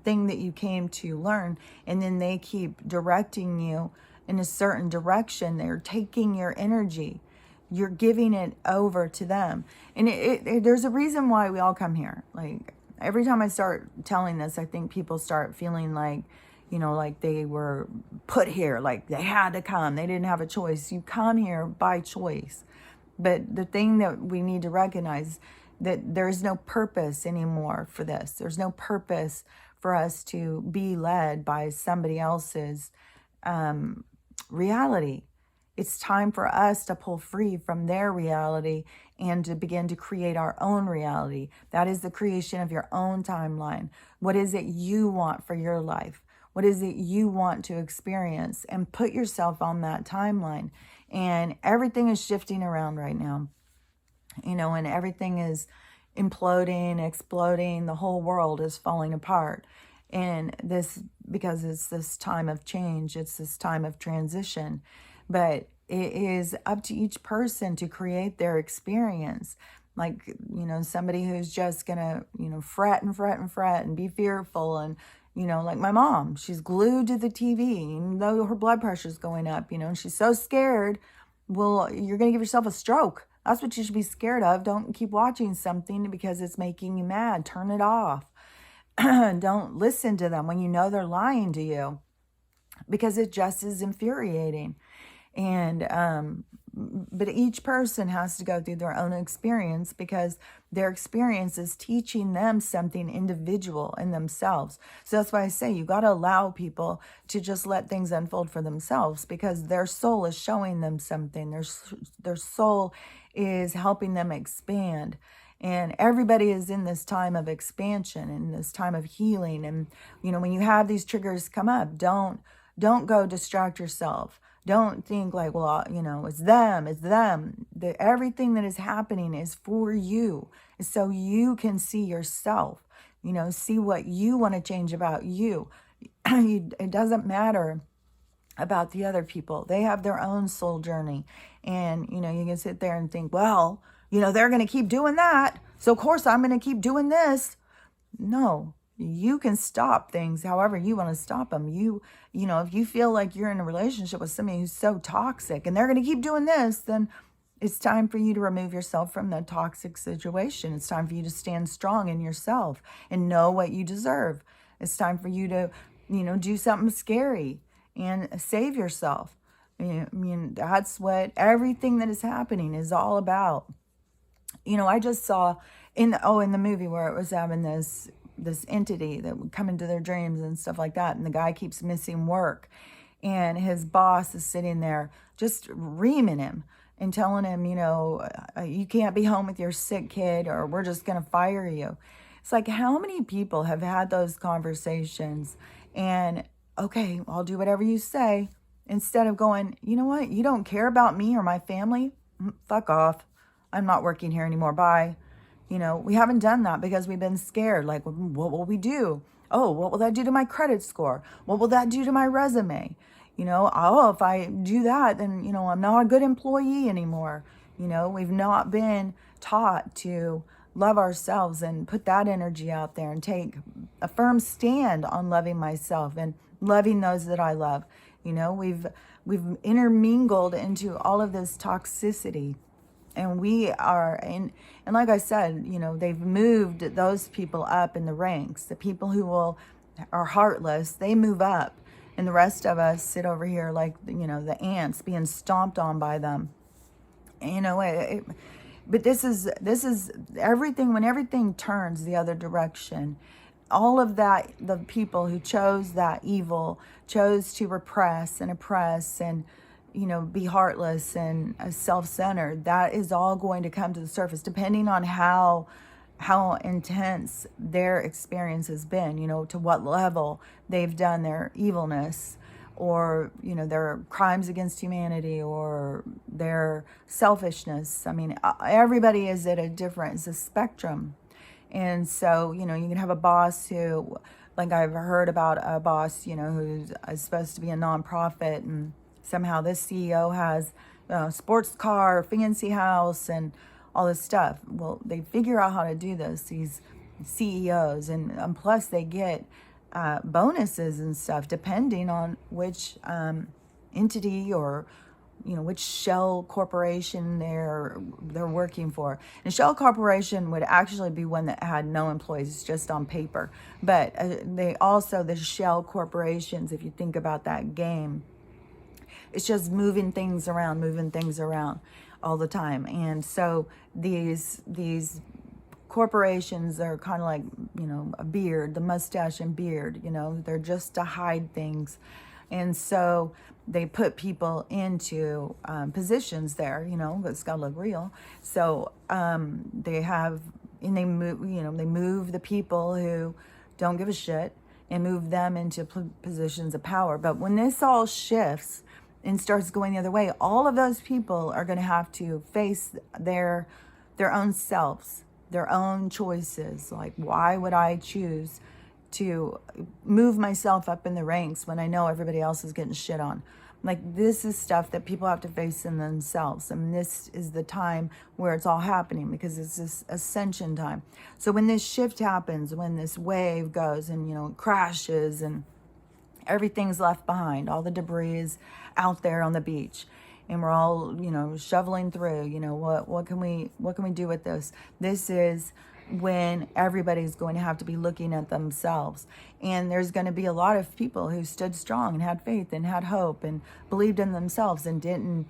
thing that you came to learn, and then they keep directing you in a certain direction. They're taking your energy. You're giving it over to them. And there's a reason why we all come here. Like, every time I start telling this, I think people start feeling like, like they were put here, like they had to come. They didn't have a choice. You come here by choice. But the thing that we need to recognize, that there is no purpose anymore for this. There's no purpose for us to be led by somebody else's reality. It's time for us to pull free from their reality and to begin to create our own reality. That is the creation of your own timeline. What is it you want for your life? What is it you want to experience? And put yourself on that timeline. And everything is shifting around right now, and everything is imploding, exploding. The whole world is falling apart. And this, because it's this time of change, it's this time of transition. But it is up to each person to create their experience. Like, somebody who's just gonna, fret and be fearful. And, like my mom, she's glued to the TV, even though her blood pressure's going up, and she's so scared. Well, you're gonna give yourself a stroke. That's what you should be scared of. Don't keep watching something because it's making you mad. Turn it off. Don't listen to them when you know they're lying to you, because it just is infuriating. And but each person has to go through their own experience, because their experience is teaching them something individual in themselves. So that's why I say you got to allow people to just let things unfold for themselves, because their soul is showing them something. Their soul is helping them expand. And everybody is in this time of expansion and this time of healing. And, when you have these triggers come up, don't go distract yourself. Don't think like, well, it's them, it's them. Everything that is happening is for you. So you can see yourself, see what you want to change about you. It doesn't matter about the other people. They have their own soul journey. And, you can sit there and think, well, they're going to keep doing that. So, of course, I'm going to keep doing this. No, you can stop things however you want to stop them. If you feel like you're in a relationship with somebody who's so toxic and they're going to keep doing this, then it's time for you to remove yourself from that toxic situation. It's time for you to stand strong in yourself and know what you deserve. It's time for you to, do something scary and save yourself. That's what everything that is happening is all about. I just saw in the movie where it was having this entity that would come into their dreams and stuff like that, and the guy keeps missing work, and his boss is sitting there just reaming him and telling him, you can't be home with your sick kid, or we're just gonna fire you. It's like, how many people have had those conversations and, okay, I'll do whatever you say, instead of going, you know what, you don't care about me or my family? Fuck off. I'm not working here anymore. Bye. We haven't done that because we've been scared. Like, what will we do? Oh, what will that do to my credit score? What will that do to my resume? Oh, if I do that, then, I'm not a good employee anymore. We've not been taught to love ourselves and put that energy out there and take a firm stand on loving myself and loving those that I love. We've intermingled into all of this toxicity. And we are, and like I said, they've moved those people up in the ranks. The people who are heartless, they move up. And the rest of us sit over here like, the ants being stomped on by them. But this is everything, when everything turns the other direction, all of that, the people who chose that evil, chose to repress and oppress and, be heartless and self-centered, that is all going to come to the surface, depending on how intense their experience has been, to what level they've done their evilness, or, their crimes against humanity, or their selfishness. I mean, everybody is at it's a spectrum. And so, you can have a boss who, like I've heard about a boss, who's supposed to be a nonprofit, and somehow this CEO has a sports car, fancy house, and all this stuff. Well, they figure out how to do this, these CEOs, and plus they get bonuses and stuff depending on which entity or which shell corporation they're working for. And shell corporation would actually be one that had no employees, just on paper. But they also, the shell corporations, if you think about that game, it's just moving things around all the time. And so these corporations are kind of like, a beard, the mustache and beard, they're just to hide things. And so they put people into positions there, it's got to look real. So they move the people who don't give a shit and move them into positions of power. But when this all shifts and starts going the other way, all of those people are going to have to face their own selves, their own choices. Like, why would I choose to move myself up in the ranks when I know everybody else is getting shit on? Like, this is stuff that people have to face in themselves. And this is the time where it's all happening, because it's this ascension time. So when this shift happens, when this wave goes and, it crashes and everything's left behind, all the debris is out there on the beach, and we're all, shoveling through, what can we do with this? This is when everybody's going to have to be looking at themselves. And there's going to be a lot of people who stood strong and had faith and had hope and believed in themselves and didn't,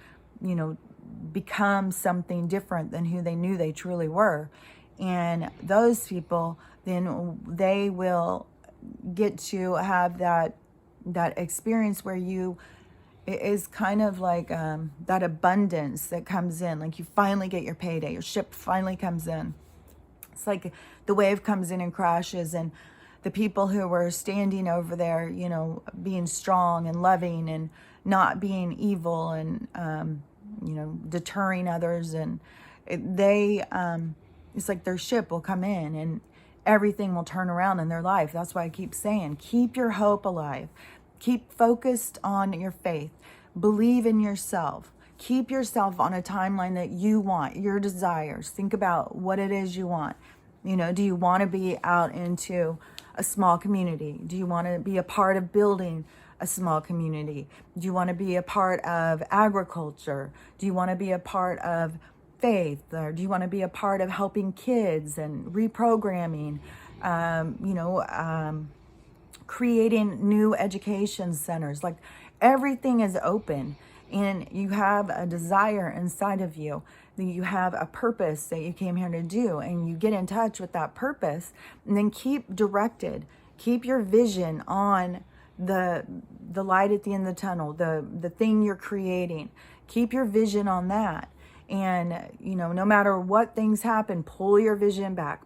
become something different than who they knew they truly were. And those people, then they will get to have that experience where it is kind of like that abundance that comes in. Like, you finally get your payday, your ship finally comes in. It's like the wave comes in and crashes, and the people who were standing over there, being strong and loving and not being evil and, deterring others. And they, it's like their ship will come in and everything will turn around in their life. That's why I keep saying, keep your hope alive. Keep focused on your faith. Believe in yourself. Keep yourself on a timeline that you want, your desires. Think about what it is you want. Do you want to be out into a small community? Do you want to be a part of building a small community? Do you want to be a part of agriculture? Do you want to be a part of faith? Or do you want to be a part of helping kids and reprogramming, creating new education centers? Like, everything is open, and you have a desire inside of you, that you have a purpose that you came here to do, and you get in touch with that purpose, and then keep directed. Keep your vision on the light at the end of the tunnel, the thing you're creating. Keep your vision on that. And, no matter what things happen, pull your vision back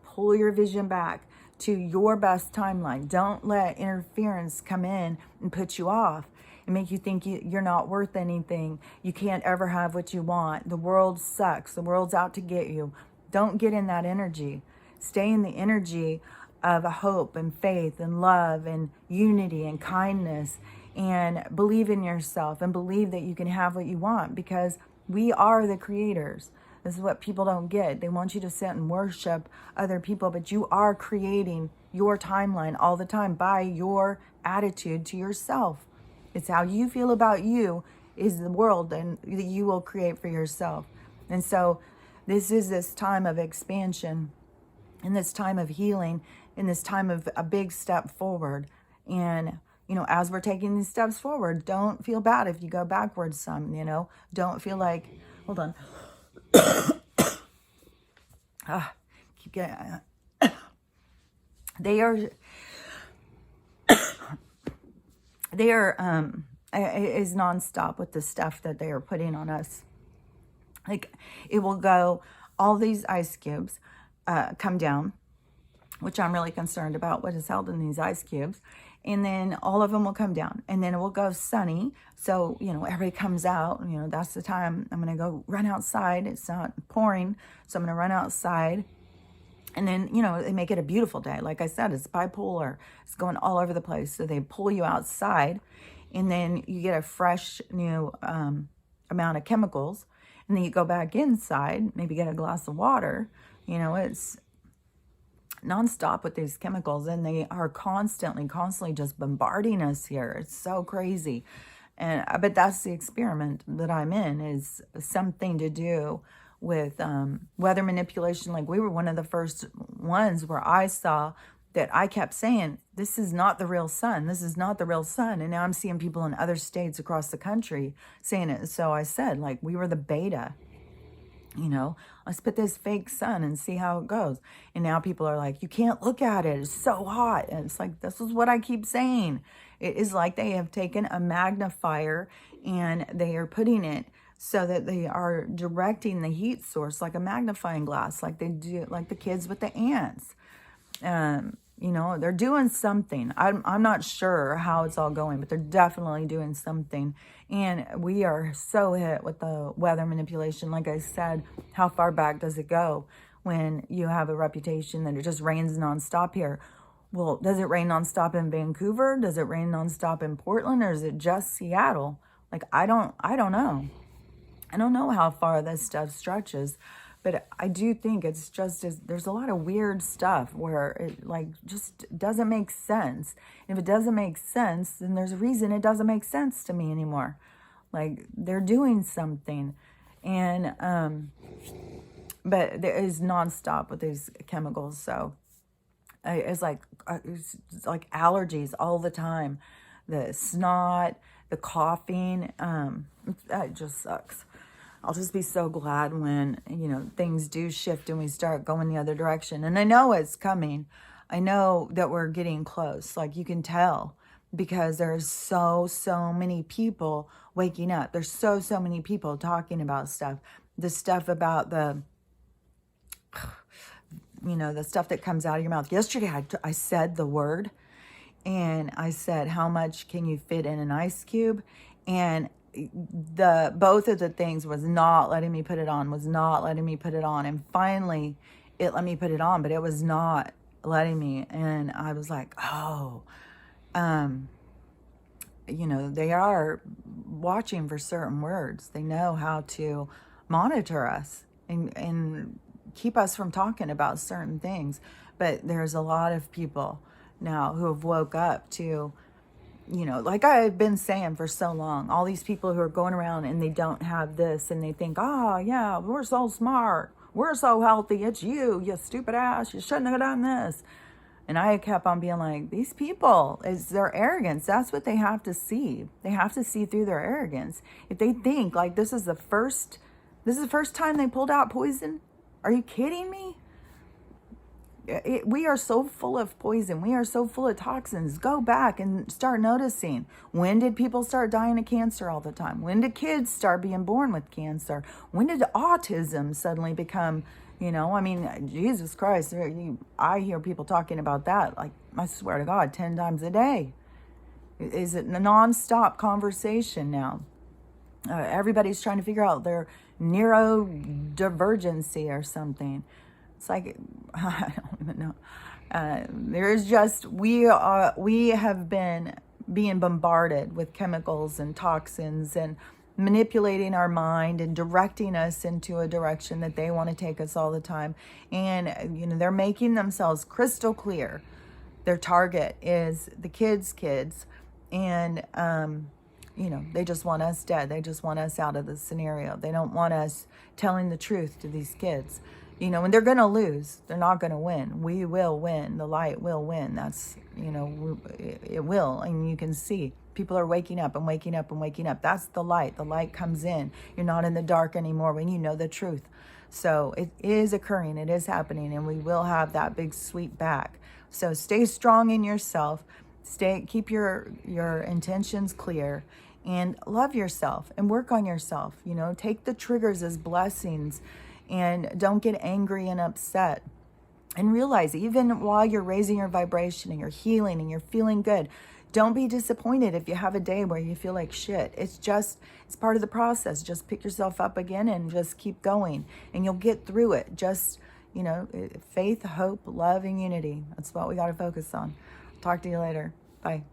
to your best timeline. Don't let interference come in and put you off and make you think you're not worth anything. You can't ever have what you want. The world sucks. The world's out to get you. Don't get in that energy. Stay in the energy of hope and faith and love and unity and kindness, and believe in yourself and believe that you can have what you want, because we are the creators. This is what people don't get. They want you to sit and worship other people, but you are creating your timeline all the time by your attitude to yourself. It's how you feel about you is the world and that you will create for yourself. And so this is this time of expansion, and this time of healing, in this time of a big step forward. And, as we're taking these steps forward, don't feel bad if you go backwards some, don't feel like, hold on. Keep getting, they are is nonstop with the stuff that they are putting on us. Like, it will go, all these ice cubes come down, which I'm really concerned about what is held in these ice cubes. And then all of them will come down, and then it will go sunny. So, everybody comes out, that's the time I'm going to go run outside. It's not pouring, so I'm going to run outside. And then, they make it a beautiful day. Like I said, it's bipolar. It's going all over the place. So they pull you outside, and then you get a fresh new amount of chemicals. And then you go back inside, maybe get a glass of water. It's nonstop with these chemicals, and they are constantly just bombarding us here. It's so crazy. But that's the experiment that I'm in, is something to do with weather manipulation. Like, we were one of the first ones where I saw that. I kept saying, this is not the real sun. This is not the real sun. And now I'm seeing people in other states across the country saying it. So I said, like, we were the beta. Let's put this fake sun and see how it goes. And now people are like, you can't look at it. It's so hot. And it's like, this is what I keep saying. It is like they have taken a magnifier and they are putting it so that they are directing the heat source like a magnifying glass, like they do, like the kids with the ants. They're doing something. I'm not sure how it's all going, but they're definitely doing something. And we are so hit with the weather manipulation. Like I said, how far back does it go when you have a reputation that it just rains nonstop here? Well, does it rain nonstop in Vancouver? Does it rain nonstop in Portland? Or is it just Seattle? Like, I don't know. I don't know how far this stuff stretches. But I do think it's just, there's a lot of weird stuff where it just doesn't make sense. And if it doesn't make sense, then there's a reason it doesn't make sense to me anymore. Like, they're doing something. And, but there is nonstop with these chemicals. So it's like allergies all the time. The snot, the coughing, it just sucks. I'll just be so glad when, things do shift and we start going the other direction. And I know it's coming. I know that we're getting close. Like, you can tell, because there's so many people waking up. There's so many people talking about stuff. The stuff about the stuff that comes out of your mouth. Yesterday, I said the word, and I said, how much can you fit in an ice cube? And the both of the things was not letting me put it on, was not letting me put it on. And finally it let me put it on, but it was not letting me. And I was like, oh, you know, they are watching for certain words. They know how to monitor us and keep us from talking about certain things. But there's a lot of people now who have woke up to, you know, like I've been saying for so long, all these people who are going around and they don't have this and they think, oh, yeah, we're so smart. We're so healthy. It's you stupid ass. You shouldn't have done this. And I kept on being like, these people, is their arrogance. That's what they have to see. They have to see through their arrogance. If they think like this is the first time they pulled out poison, are you kidding me? We are so full of poison. We are so full of toxins. Go back and start noticing. When did people start dying of cancer all the time? When did kids start being born with cancer? When did autism suddenly become, you know, I mean, Jesus Christ, I hear people talking about that, like, I swear to God, 10 times a day. Is it a nonstop conversation now? Everybody's trying to figure out their neurodivergency or something. It's like, I don't even know. There's just, we have been being bombarded with chemicals and toxins and manipulating our mind and directing us into a direction that they want to take us all the time. And, you know, they're making themselves crystal clear. Their target is the kids. And, you know, they just want us dead. They just want us out of the scenario. They don't want us telling the truth to these kids. You know, and they're going to lose. They're not going to win. We will win. The light will win. That's, you know, it will. And you can see people are waking up and waking up and waking up. That's the light. The light comes in. You're not in the dark anymore when you know the truth. So it is occurring. It is happening. And we will have that big sweep back. So stay strong in yourself. Keep your intentions clear. And love yourself and work on yourself. You know, take the triggers as blessings. And don't get angry and upset. And realize, even while you're raising your vibration and you're healing and you're feeling good, don't be disappointed if you have a day where you feel like shit. It's part of the process. Just pick yourself up again and just keep going. And you'll get through it. Just, you know, faith, hope, love, and unity. That's what we got to focus on. Talk to you later. Bye.